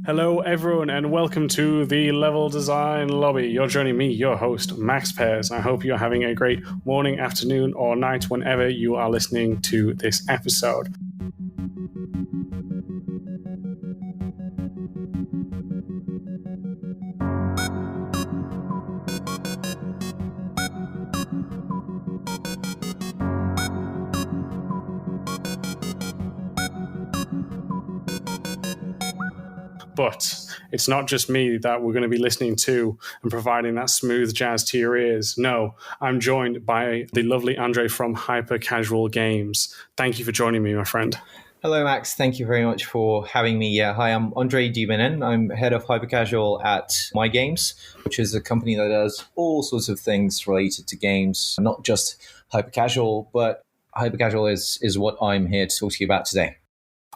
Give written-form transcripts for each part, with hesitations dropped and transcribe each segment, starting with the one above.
Hello, everyone, and welcome to the Level Design Lobby. You're joining me, your host, Max Pears. I hope you're having a great morning, afternoon, or night whenever you are listening to this episode. But it's not just me that we're going to be listening to and providing that smooth jazz to your ears. No, I'm joined by the lovely Andrei from HyperCasual Games. Thank you for joining me, my friend. Hello, Max. Thank you very much for having me. Hi, I'm Andrei Dubinin. I'm head of HyperCasual at MY.GAMES, which is a company that does all sorts of things related to games, not just HyperCasual, but HyperCasual is what I'm here to talk to you about today.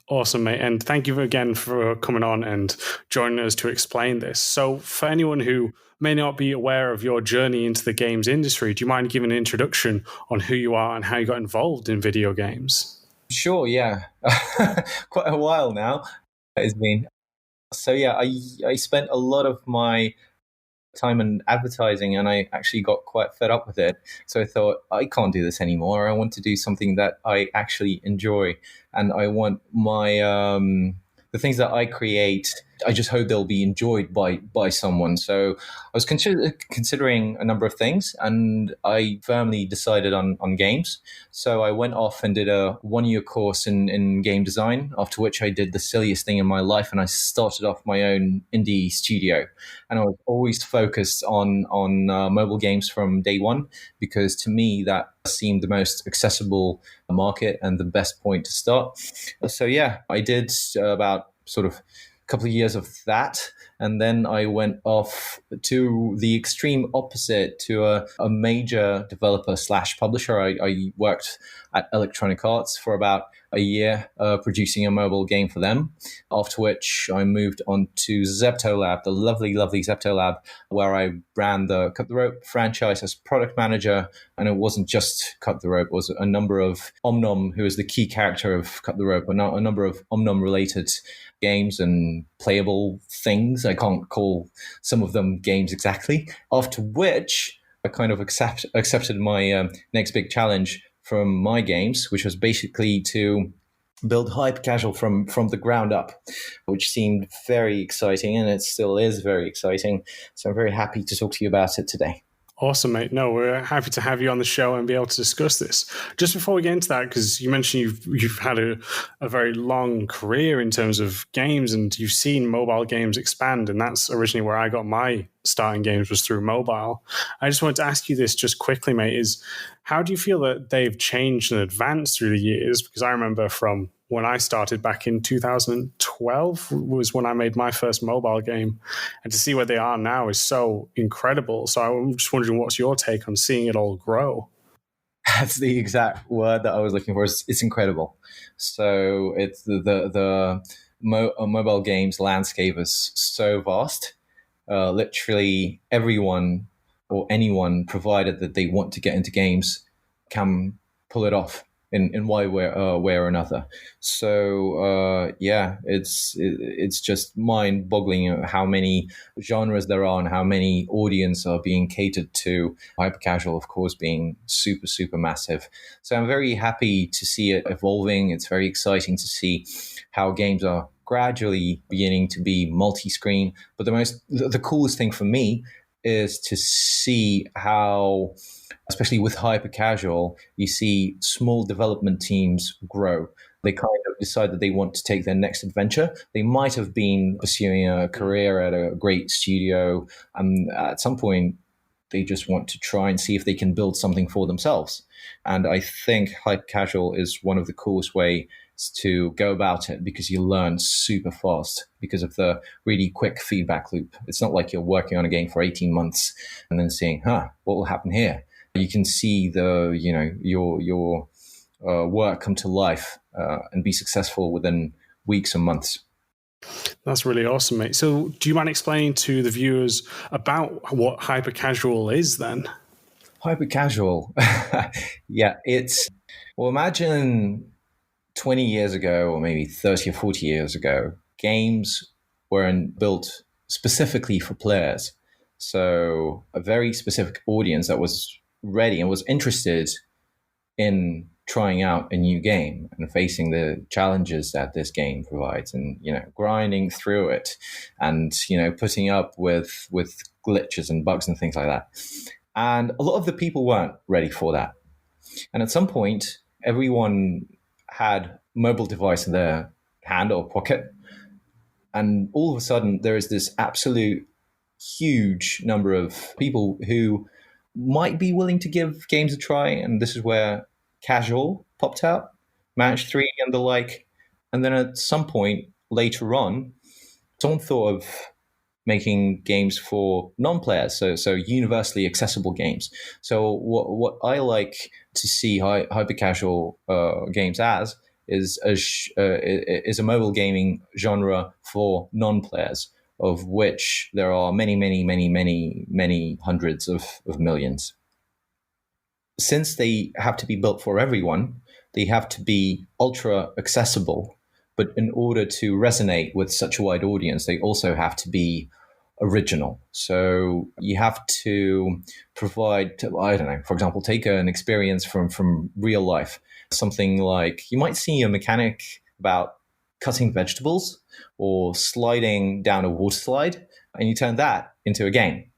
Awesome, mate. And thank you again for coming on and joining us to explain this. So for anyone who may not be aware of your journey into the games industry, do you mind giving an introduction on who you are and how you got involved in video games? Sure, yeah. Quite a while now it's been. So yeah, I spent a lot of my time in advertising, and I actually got quite fed up with it. So I thought, I can't do this anymore. I want to do something that I actually enjoy, and I want my the things that I create, I just hope they'll be enjoyed by someone. So I was considering a number of things, and I firmly decided on games. So I went off and did a 1-year course in game design, after which I did the silliest thing in my life, and I started off my own indie studio. And I was always focused on mobile games from day one, because to me that seemed the most accessible market and the best point to start. So yeah, I did about sort of a couple of years of that, and then I went off to the extreme opposite, to a major developer / publisher. I worked at Electronic Arts for about a year, producing a mobile game for them, after which I moved on to Zeptolab, the lovely Zeptolab, where I ran the Cut the Rope franchise as product manager. And it wasn't just Cut the Rope, it was a number of Omnom, who is the key character of Cut the Rope, a number of Omnom-related games and playable things. I can't call some of them games exactly. After which I kind of accepted my next big challenge from MY.GAMES, which was basically to build HyperCasual from the ground up, which seemed very exciting, and it still is very exciting. So I'm very happy to talk to you about it today. Awesome, mate. No, we're happy to have you on the show and be able to discuss this. Just before we get into that, because you mentioned you've had a very long career in terms of games, and you've seen mobile games expand, and that's originally where I got my start in games, was through mobile. I just wanted to ask you this just quickly, mate, is how do you feel that they've changed and advanced through the years? Because I remember from when I started back in 2012 was when I made my first mobile game. And to see where they are now is so incredible. So I'm just wondering, what's your take on seeing it all grow? That's the exact word that I was looking for. It's incredible. So it's the mobile games landscape is so vast. Literally everyone or anyone, provided that they want to get into games, can pull it off in one way or another. So yeah, it's just mind-boggling how many genres there are and how many audience are being catered to. HyperCasual, of course, being super massive. So I'm very happy to see it evolving. It's very exciting to see how games are gradually beginning to be multi-screen. But the coolest thing for me is to see how, especially with HyperCasual, you see small development teams grow. They kind of decide that they want to take their next adventure. They might have been pursuing a career at a great studio, and at some point, they just want to try and see if they can build something for themselves. And I think HyperCasual is one of the coolest ways to go about it, because you learn super fast because of the really quick feedback loop. It's not like you're working on a game for 18 months and then seeing, what will happen here? You can see your work come to life and be successful within weeks and months. That's really awesome, mate. So do you mind explaining to the viewers about what HyperCasual is then? HyperCasual. Yeah, imagine 20 years ago, or maybe 30 or 40 years ago, games weren't built specifically for players. So a very specific audience that was ready and was interested in trying out a new game and facing the challenges that this game provides, and grinding through it, and putting up with glitches and bugs and things like that. And a lot of the people weren't ready for that. And at some point, everyone had mobile device in their hand or pocket, and all of a sudden there is this absolute huge number of people who might be willing to give games a try. And this is where Casual popped out, Manage 3 and the like. And then at some point later on, someone thought of making games for non-players, so universally accessible games. So what I like to see HyperCasual games as is a mobile gaming genre for non-players, of which there are many hundreds of millions. Since they have to be built for everyone, they have to be ultra accessible. But in order to resonate with such a wide audience, they also have to be original. So you have to provide, I don't know, for example, take an experience from real life. Something like, you might see a mechanic about cutting vegetables or sliding down a water slide, and you turn that into a game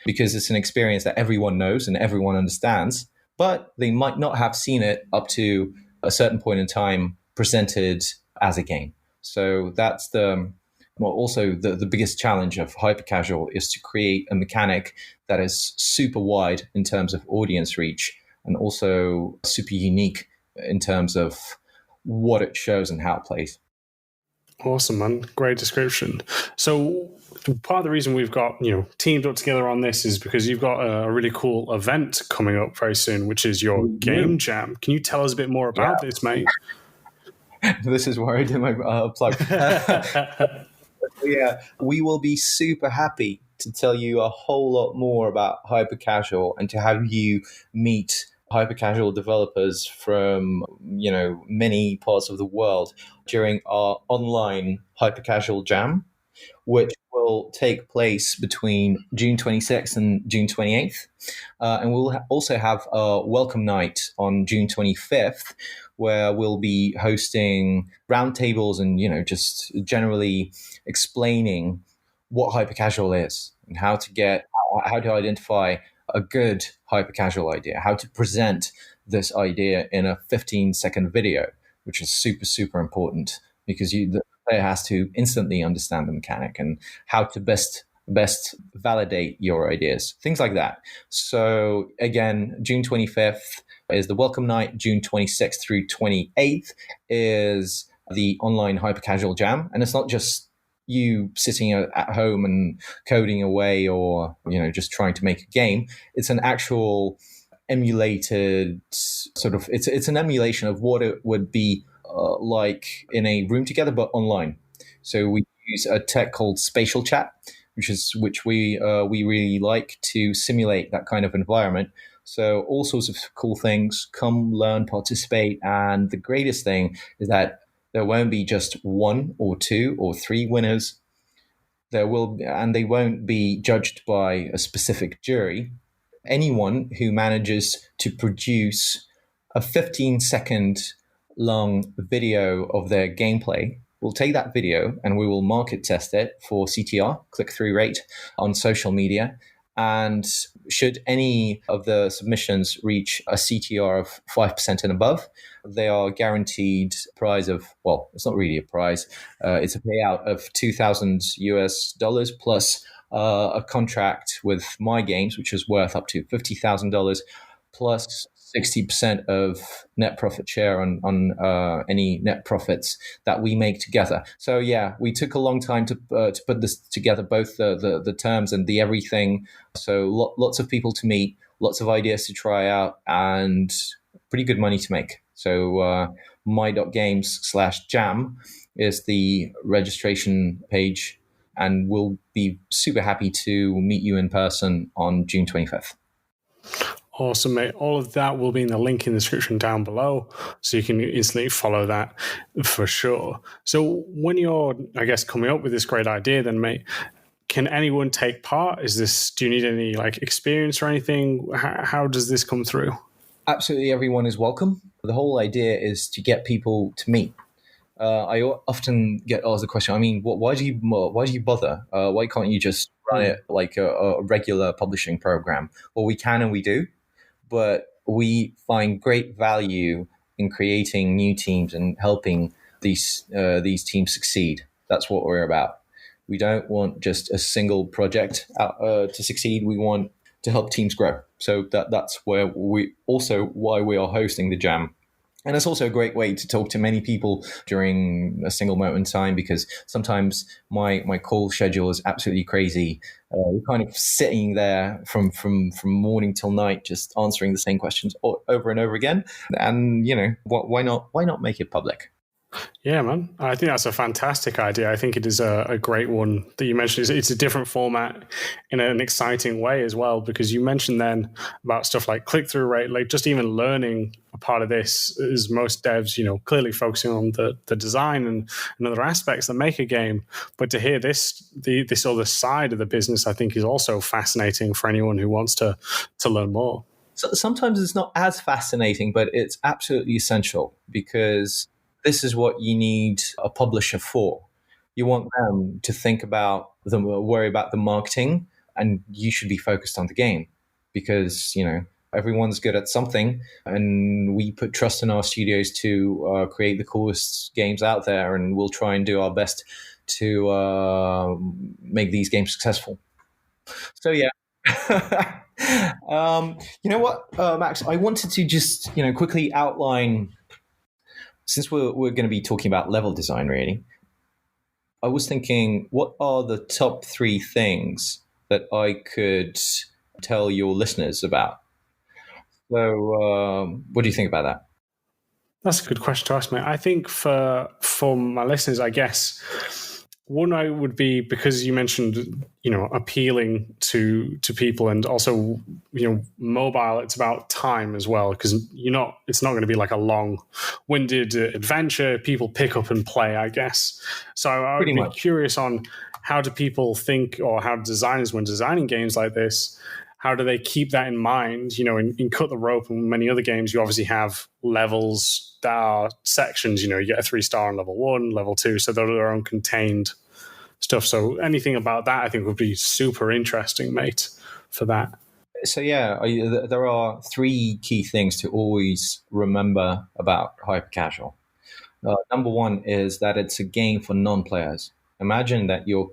because it's an experience that everyone knows and everyone understands, but they might not have seen it up to a certain point in time presented as a game. So that's also the biggest challenge of HyperCasual is to create a mechanic that is super wide in terms of audience reach and also super unique in terms of what it shows and how it plays. Awesome, man. Great description. So part of the reason we've got, teamed up together on this is because you've got a really cool event coming up very soon, which is your Game Jam. Can you tell us a bit more about this, mate? This is where I do my plug. Yeah, we will be super happy to tell you a whole lot more about HyperCasual and to have you meet HyperCasual developers from many parts of the world during our online HyperCasual Jam, which will take place between June 26th and June 28th. And we'll also have a welcome night on June 25th, where we'll be hosting roundtables and, just generally explaining what HyperCasual is and how to identify a good HyperCasual idea, how to present this idea in a 15-second video, which is super, super important because the player has to instantly understand the mechanic and how to best validate your ideas, things like that. So again, June 25th is the welcome night. June 26th through 28th is the online HyperCasual Jam. And it's not just you sitting at home and coding away or, just trying to make a game. It's an actual emulated it's an emulation of what it would be like in a room together, but online. So we use a tech called spatial chat, which we really like to simulate that kind of environment. So all sorts of cool things, come learn, participate. And the greatest thing is that there won't be just one or two or three winners. They won't be judged by a specific jury. Anyone who manages to produce a 15-second long video of their gameplay, we'll take that video and we will market test it for CTR, click-through rate, on social media. And should any of the submissions reach a CTR of 5% and above, they are guaranteed a prize of, well, it's not really a prize. It's a payout of $2,000 plus a contract with MY.GAMES, which is worth up to $50,000 plus 60% of net profit share on any net profits that we make together. So yeah, we took a long time to put this together, both the terms and the everything. So lots of people to meet, lots of ideas to try out, and pretty good money to make. So my.games/jam is the registration page, and we'll be super happy to meet you in person on June 25th. Awesome, mate. All of that will be in the link in the description down below, so you can instantly follow that for sure. So when you're, I guess, coming up with this great idea, then, mate, can anyone take part? Do you need any like experience or anything? How does this come through? Absolutely, everyone is welcome. The whole idea is to get people to meet. I often get asked the question. I mean, why do you bother? Why can't you just run it like a regular publishing program? Well, we can and we do, but we find great value in creating new teams and helping these teams succeed. That's what we're about. We don't want just a single project to succeed. We want to help teams grow. So that's why we are hosting the Jam. And it's also a great way to talk to many people during a single moment in time, because sometimes my call schedule is absolutely crazy. We're kind of sitting there from morning till night, just answering the same questions over and over again. And why not make it public? Yeah, man. I think that's a fantastic idea. I think it is a great one that you mentioned. It's a different format in an exciting way as well, because you mentioned then about stuff like click-through rate, like just even learning a part of this is most devs, clearly focusing on the design and other aspects that make a game. But to hear this other side of the business, I think is also fascinating for anyone who wants to learn more. So sometimes it's not as fascinating, but it's absolutely essential, because this is what you need a publisher for. You want them to worry about the marketing, and you should be focused on the game, because, everyone's good at something, and we put trust in our studios to create the coolest games out there, and we'll try and do our best to make these games successful. So, yeah. You know what, Max, I wanted to just, quickly outline, since we're going to be talking about level design, really, I was thinking, what are the top 3 things that I could tell your listeners about? So what do you think about that? That's a good question to ask, mate. I think for my listeners, I guess, one I would be, because you mentioned, appealing to people, and also, mobile, it's about time as well, because it's not going to be like a long-winded adventure. People pick up and play, I guess. So I would be curious on how do people think, or how designers, when designing games like this, how do they keep that in mind? In Cut the Rope and many other games, you obviously have levels that are sections. You get a 3-star on level 1, level 2, so they're their own contained stuff. So anything about that, I think, would be super interesting, mate, for that. So yeah, there are 3 key things to always remember about HyperCasual. Number 1 is that it's a game for non-players. Imagine that you're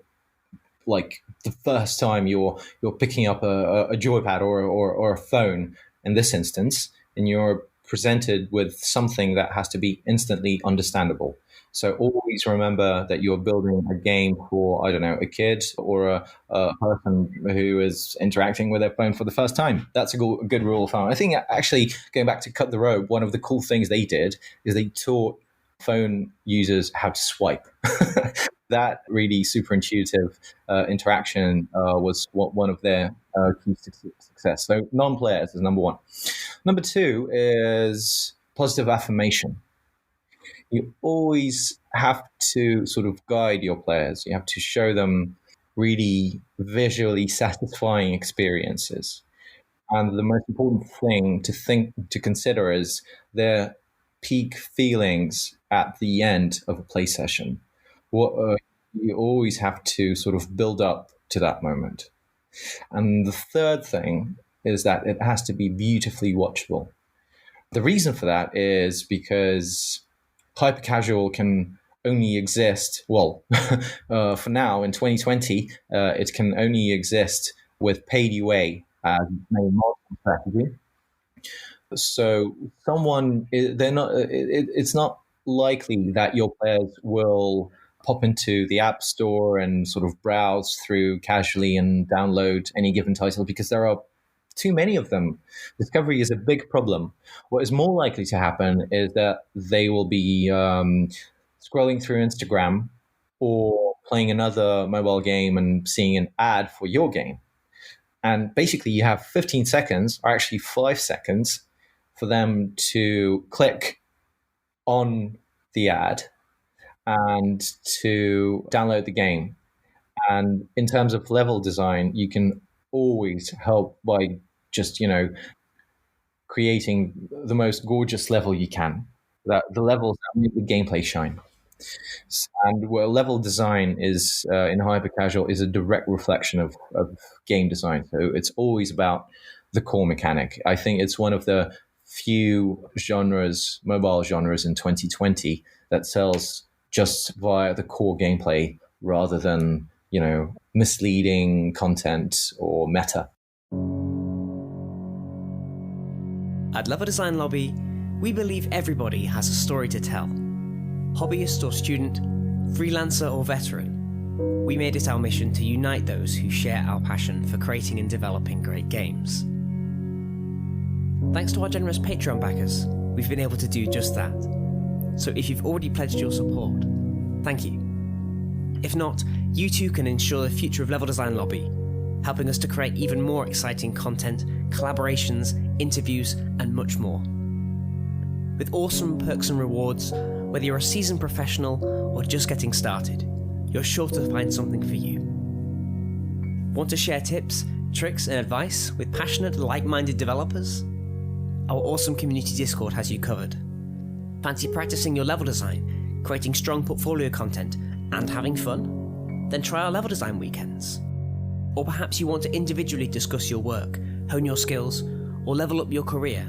like the first time you're picking up a joypad or a phone in this instance, and you're presented with something that has to be instantly understandable. So always remember that you're building a game for, I don't know, a kid or a person who is interacting with their phone for the first time. That's a good rule of thumb. I think, actually, going back to Cut the Rope, one of the cool things they did is they taught phone users how to swipe. That really super intuitive interaction was one of their keys to success. So non-players is number 1. Number 2 is positive affirmation. You always have to sort of guide your players. You have to show them really visually satisfying experiences. And the most important thing to consider is their peak feelings at the end of a play session. You always have to sort of build up to that moment. And the third thing is that it has to be beautifully watchable. The reason for that is because HyperCasual can only exist, for now in 2020, it can only exist with paid UA as its main marketing strategy. So it's not likely that your players will pop into the App Store and sort of browse through casually and download any given title, because there are too many of them. Discovery is a big problem. What is more likely to happen is that they will be scrolling through Instagram or playing another mobile game and seeing an ad for your game. And basically you have 15 seconds, or actually 5 seconds, for them to click on the ad and to download the game. And in terms of level design, you can always help by just, creating the most gorgeous level you can. That the levels that make the gameplay shine. And level design is in hypercasual is a direct reflection of game design. So it's always about the core mechanic. I think it's one of the few mobile genres in 2020 that sells just via the core gameplay rather than, misleading content or meta. At Level Design Lobby, we believe everybody has a story to tell. Hobbyist or student, freelancer or veteran, we made it our mission to unite those who share our passion for creating and developing great games. Thanks to our generous Patreon backers, we've been able to do just that. So if you've already pledged your support, thank you. If not, you too can ensure the future of Level Design Lobby, helping us to create even more exciting content, collaborations, interviews, and much more. With awesome perks and rewards, whether you're a seasoned professional or just getting started, you're sure to find something for you. Want to share tips, tricks, and advice with passionate, like-minded developers? Our awesome community Discord has you covered. Fancy practicing your level design, creating strong portfolio content, and having fun? Then try our level design weekends. Or perhaps you want to individually discuss your work, hone your skills, or level up your career?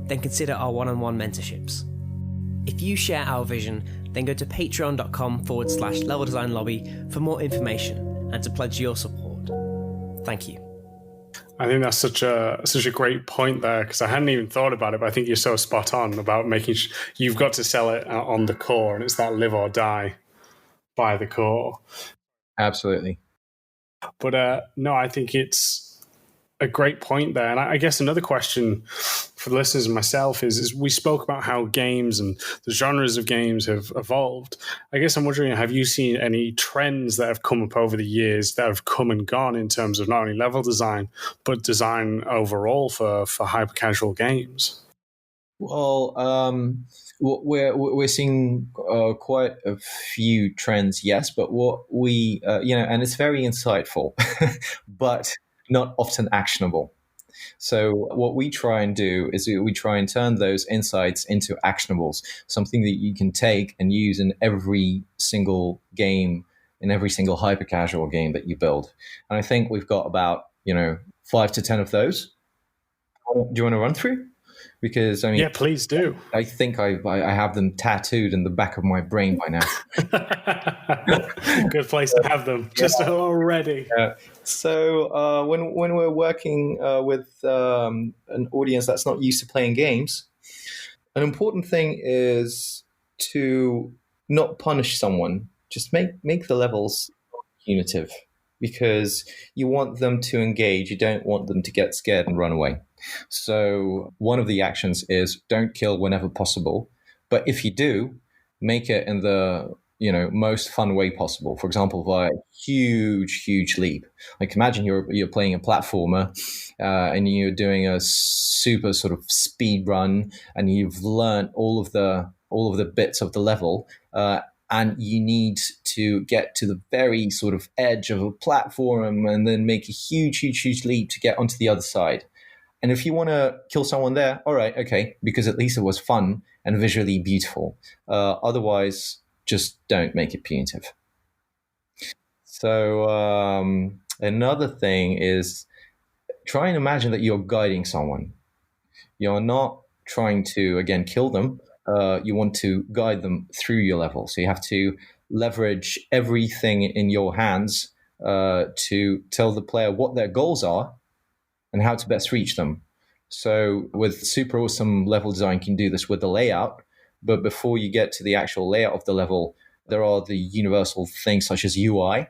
Then consider our one-on-one mentorships. If you share our vision, then go to patreon.com/Level Design Lobby for more information and to pledge your support. Thank you. I think that's such a great point there, because I hadn't even thought about it, but I think you're so spot on about making you've got to sell it on the core, and it's that live or die by the core. Absolutely. But no, I think it's a great point there. And I guess another question for the listeners and myself is we spoke about how games and the genres of games have evolved. I guess I'm wondering, have you seen any trends that have come up over the years that have come and gone in terms of not only level design, but design overall for hyper-casual games? Well, we're seeing quite a few trends, yes, but what we, and it's very insightful, but not often actionable. So what we try and do is we try and turn those insights into actionables, something that you can take and use in every single game, in every single hyper-casual game that you build. And I think we've got about, 5 to 10 of those. Do you want to run through? Because yeah, please do. I think I have them tattooed in the back of my brain by now. Good place to have them, just already. So when we're working with an audience that's not used to playing games, an important thing is to not punish someone. Just make the levels punitive, because you want them to engage. You don't want them to get scared and run away. So one of the actions is don't kill whenever possible. But if you do, make it in the most fun way possible. For example, via huge leap. Like imagine you're playing a platformer and you're doing a super sort of speed run, and you've learned all of the bits of the level. And you need to get to the very sort of edge of a platform and then make a huge leap to get onto the other side. And if you want to kill someone there, all right, okay, because at least it was fun and visually beautiful. Otherwise, just don't make it punitive. So another thing is try and imagine that you're guiding someone. You're not trying to, again, kill them. You want to guide them through your level. So you have to leverage everything in your hands to tell the player what their goals are and how to best reach them. So with super awesome level design, you can do this with the layout. But before you get to the actual layout of the level, there are the universal things such as UI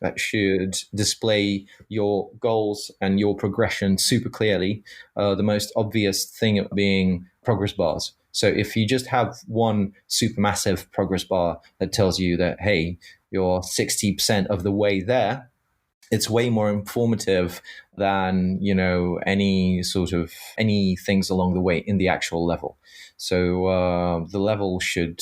that should display your goals and your progression super clearly. The most obvious thing being progress bars. So if you just have one supermassive progress bar that tells you that, hey, you're 60% of the way there, it's way more informative than, any things along the way in the actual level. So the level should,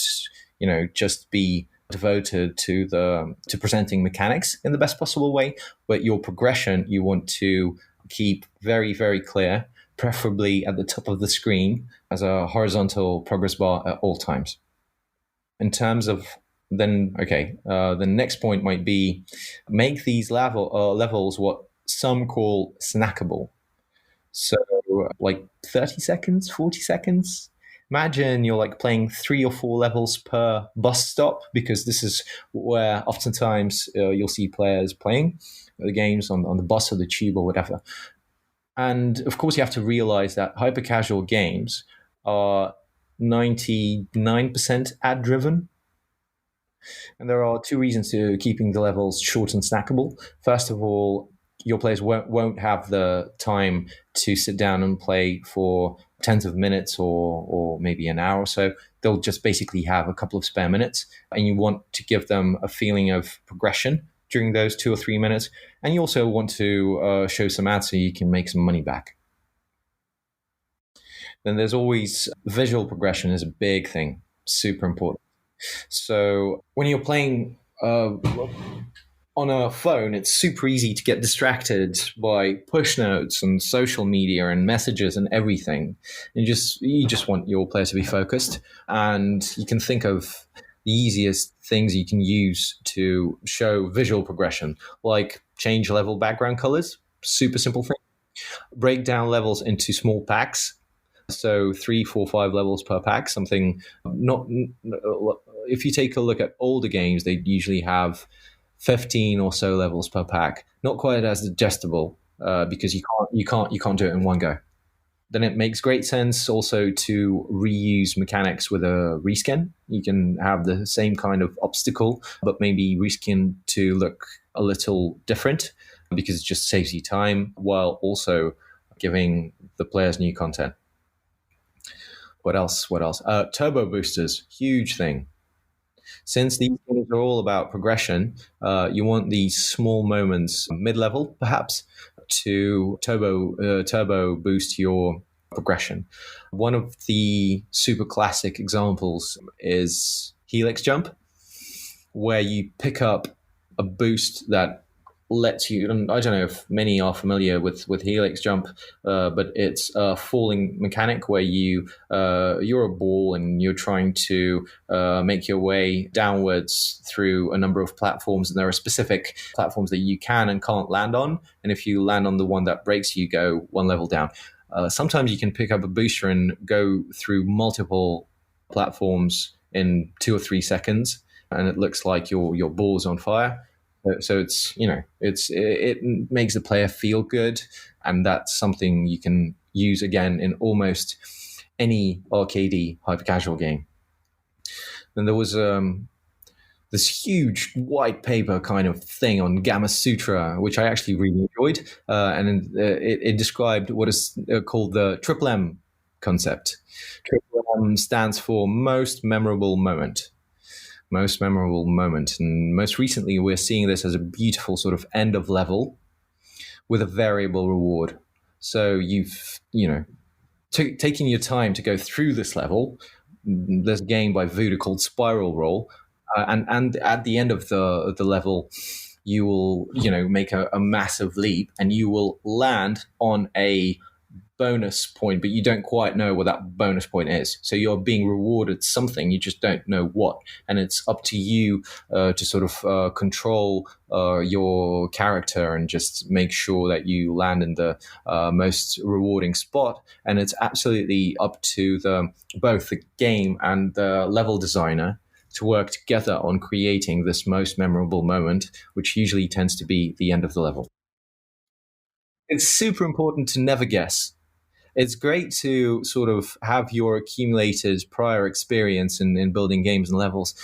just be devoted to presenting mechanics in the best possible way, but your progression you want to keep very, very clear, preferably at the top of the screen as a horizontal progress bar at all times. In terms of the next point might be make these levels what some call snackable. So like 30 seconds, 40 seconds. Imagine you're like playing 3 or 4 levels per bus stop, because this is where oftentimes you'll see players playing the games on the bus or the tube or whatever. And of course, you have to realize that hyper-casual games are 99% ad-driven. And there are 2 reasons to keeping the levels short and snackable. First of all, your players won't have the time to sit down and play for tens of minutes or maybe an hour or so. They'll just basically have a couple of spare minutes, and you want to give them a feeling of progression during those 2 or 3 minutes. And you also want to show some ads so you can make some money back. Then there's always visual progression is a big thing, super important. So when you're playing on a phone, it's super easy to get distracted by push notes and social media and messages and everything. You just want your player to be focused, and you can think of the easiest things you can use to show visual progression, like change level background colors, super simple thing. Break down levels into small packs. So 3, 4, 5 levels per pack, something not, if you take a look at older games, they usually have 15 or so levels per pack. Not quite as digestible, because you can't do it in one go. Then it makes great sense also to reuse mechanics with a reskin. You can have the same kind of obstacle, but maybe reskin to look a little different, because it just saves you time while also giving the players new content. What else? Turbo boosters, huge thing. Since these games are all about progression, you want these small moments, mid-level perhaps, to turbo boost your progression. One of the super classic examples is Helix Jump, where you pick up a boost that lets you, and I don't know if many are familiar with Helix Jump, but it's a falling mechanic where you're a ball and you're trying to make your way downwards through a number of platforms, and there are specific platforms that you can and can't land on, and if you land on the one that breaks, you go 1 level down. Sometimes you can pick up a booster and go through multiple platforms in 2 or 3 seconds, and it looks like your ball's on fire. So it makes the player feel good, and that's something you can use again in almost any arcadey hyper-casual game. Then there was this huge white paper kind of thing on Gamma Sutra, which I actually really enjoyed, and it described what is called the Triple M concept. Triple M stands for most memorable moment. Most memorable moment. And most recently, we're seeing this as a beautiful sort of end of level with a variable reward. So you've, taking your time to go through this level. There's a game by Voodoo called Spiral Roll. And at the end of the level, you will, make a massive leap, and you will land on a bonus point, but you don't quite know what that bonus point is. So you're being rewarded something, you just don't know what. And it's up to you to sort of control your character and just make sure that you land in the most rewarding spot. And it's absolutely up to both the game and the level designer to work together on creating this most memorable moment, which usually tends to be the end of the level. It's super important to never guess. It's great to sort of have your accumulated prior experience in building games and levels,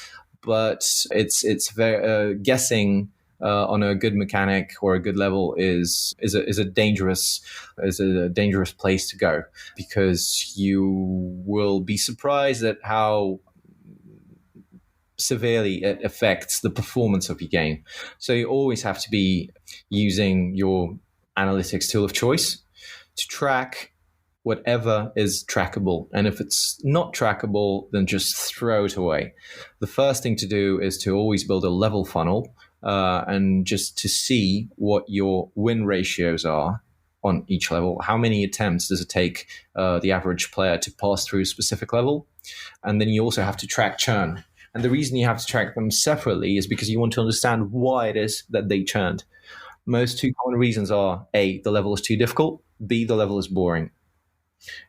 but it's very guessing on a good mechanic or a good level is a dangerous place to go, because you will be surprised at how severely it affects the performance of your game. So you always have to be using your analytics tool of choice to track whatever is trackable. And if it's not trackable, then just throw it away. The first thing to do is to always build a level funnel and just to see what your win ratios are on each level. How many attempts does it take the average player to pass through a specific level? And then you also have to track churn. And the reason you have to track them separately is because you want to understand why it is that they churned. Most two common reasons are A, the level is too difficult, B, the level is boring.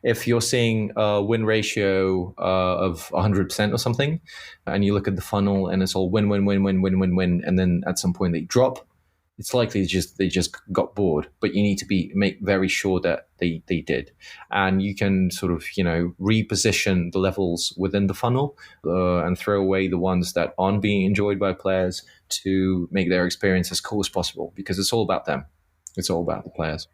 If you're seeing a win ratio of 100% or something, and you look at the funnel and it's all win, win, win, win, win, win, win, and then at some point they drop, it's likely they just got bored. But you need to make very sure that they did. And you can sort of, reposition the levels within the funnel and throw away the ones that aren't being enjoyed by players to make their experience as cool as possible, because it's all about them. It's all about the players.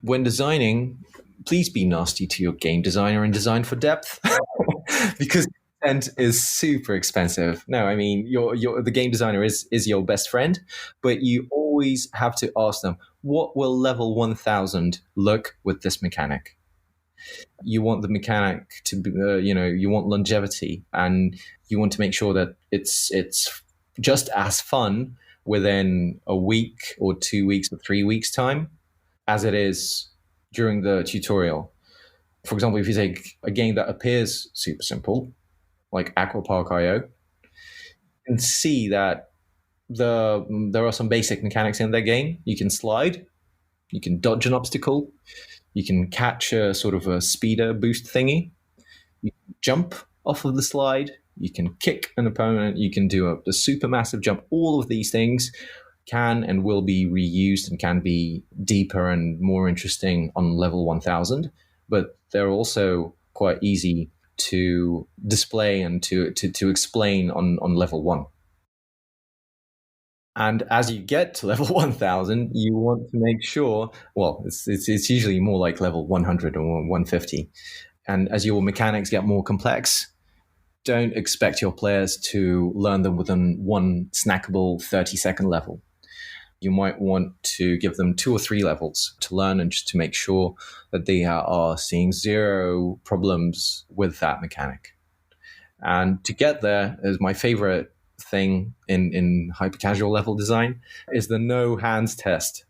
When designing, please be nasty to your game designer and design for depth, because content is super expensive. No, I mean, the game designer is your best friend, but you always have to ask them, what will level 1000 look with this mechanic? You want the mechanic to be, you want longevity, and you want to make sure that it's just as fun within a week or 2 weeks or 3 weeks time as it is during the tutorial. For example, if you take a game that appears super simple, like Aquapark.io, you can see that there are some basic mechanics in that game. You can slide, you can dodge an obstacle, you can catch a sort of a speeder boost thingy, you can jump off of the slide, you can kick an opponent, you can do a super massive jump. All of these things can and will be reused and can be deeper and more interesting on level 1000, but they're also quite easy to display and to explain on level 1. And as you get to level 1000, you want to make sure, well, it's usually more like level 100 or 150. And as your mechanics get more complex, don't expect your players to learn them within one snackable 30-second level. You might want to give them 2 or 3 levels to learn, and just to make sure that they are seeing zero problems with that mechanic. And to get there is my favorite thing in hyper-casual level design is the no hands test.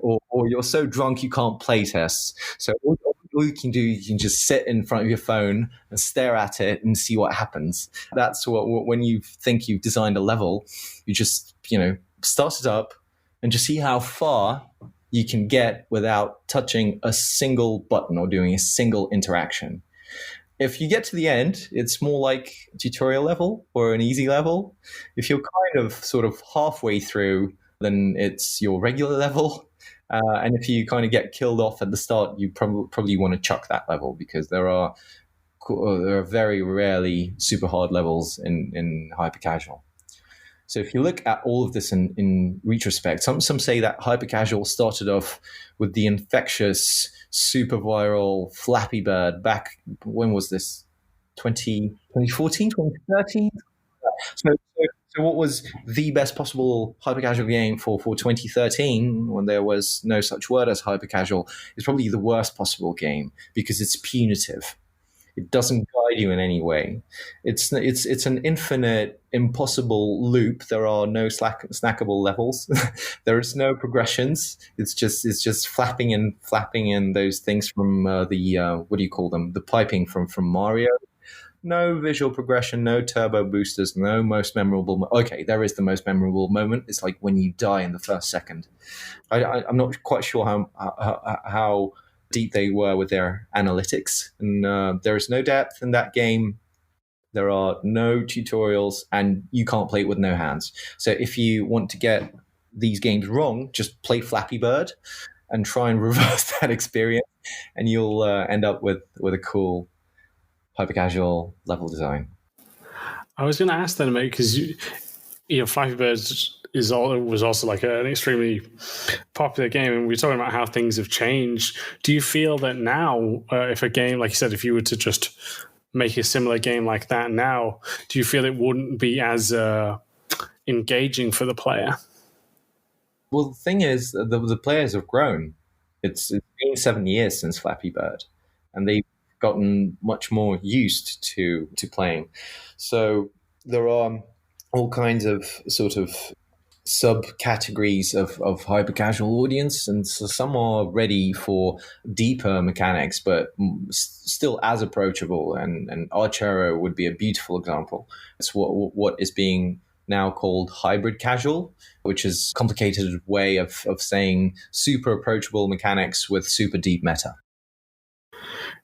or you're so drunk you can't play tests. So all you can do, you can just sit in front of your phone and stare at it and see what happens. That's when you think you've designed a level, you just, start it up and just see how far you can get without touching a single button or doing a single interaction. If you get to the end, it's more like a tutorial level or an easy level. If you're kind of sort of halfway through, then it's your regular level. And if you kind of get killed off at the start, you probably want to chuck that level, because there are very rarely super hard levels in hyper-casual. So if you look at all of this in retrospect, some say that hyper-casual started off with the infectious, super viral Flappy Bird back, when was this? 2014, 2013? So what was the best possible hyper-casual game for 2013, when there was no such word as hyper-casual, is probably the worst possible game, because it's punitive. It doesn't guide you in any way. It's an infinite, impossible loop. There are no snackable levels. There is no progressions. It's just flapping and those things from the what do you call them? The piping from Mario. No visual progression, no turbo boosters, no most memorable. Okay, there is the most memorable moment. It's like when you die in the first second. I'm not quite sure how deep they were with their analytics, and there is no depth in that game. There are no tutorials, and you can't play it with no hands. So if you want to get these games wrong, just play Flappy Bird and try and reverse that experience, and you'll end up with a cool hyper-casual level design. I was going to ask then, mate, because Flappy Bird was also like an extremely popular game, and we're talking about how things have changed. Do you feel that now, if a game, like you said, if you were to just make a similar game like that now, do you feel it wouldn't be as engaging for the player? Well, the thing is, the players have grown. It's been 7 years since Flappy Bird, and they've gotten much more used to playing. So there are all kinds of sort of subcategories of hyper casual audience, and so some are ready for deeper mechanics, but still as approachable. And Archero would be a beautiful example. It's what is being now called hybrid casual, which is a complicated way of saying super approachable mechanics with super deep meta.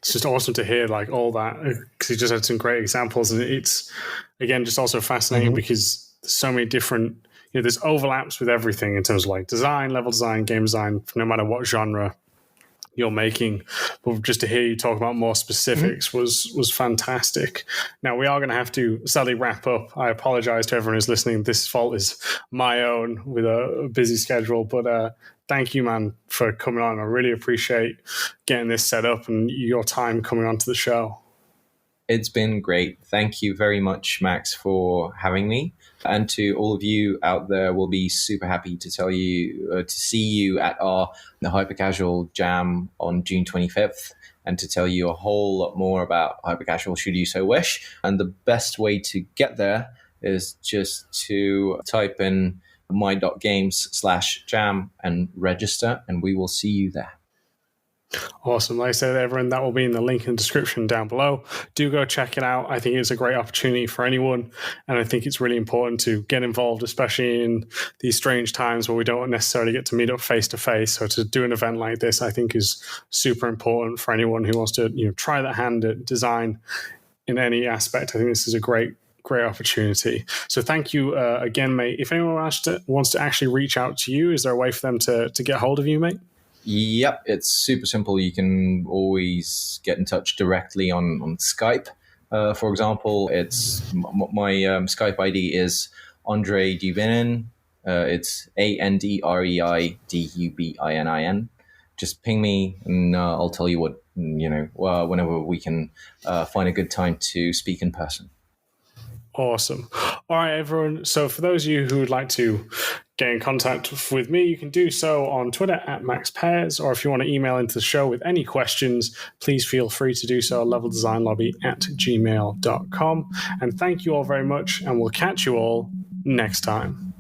It's just awesome to hear like all that, because you just had some great examples, and it's again just also fascinating because there's so many different, there's overlaps with everything in terms of like design, level design, game design, no matter what genre you're making. But just to hear you talk about more specifics was fantastic. Now we are going to have to sadly wrap up. I apologize to everyone who's listening. This fault is my own with a busy schedule, but thank you, man, for coming on. I really appreciate getting this set up and your time coming onto the show. It's been great. Thank you very much, Max, for having me. And to all of you out there, we'll be super happy to tell you to see you at the HyperCasual Jam on June 25th, and to tell you a whole lot more about HyperCasual should you so wish. And the best way to get there is just to type in my.games/jam and register, and we will see you there. Awesome. Like I said, everyone, that will be in the link in the description down below. Do go check it out. I think it's a great opportunity for anyone, and I think it's really important to get involved, especially in these strange times where we don't necessarily get to meet up face to face. So to do an event like this, I think is super important for anyone who wants to try their hand at design in any aspect. I think this is a great opportunity. So thank you again, mate. If anyone wants to actually reach out to you, is there a way for them to get hold of you, mate? Yep, it's super simple. You can always get in touch directly on Skype. For example, it's my Skype ID is Andrei Dubinin. It's ANDREIDUBININ. Just ping me, and I'll tell you what whenever we can find a good time to speak in person. Awesome. All right, everyone. So for those of you who would like to get in contact with me, you can do so on Twitter at MaxPairs, or if you want to email into the show with any questions, please feel free to do so at leveldesignlobby@gmail.com. And thank you all very much, and we'll catch you all next time.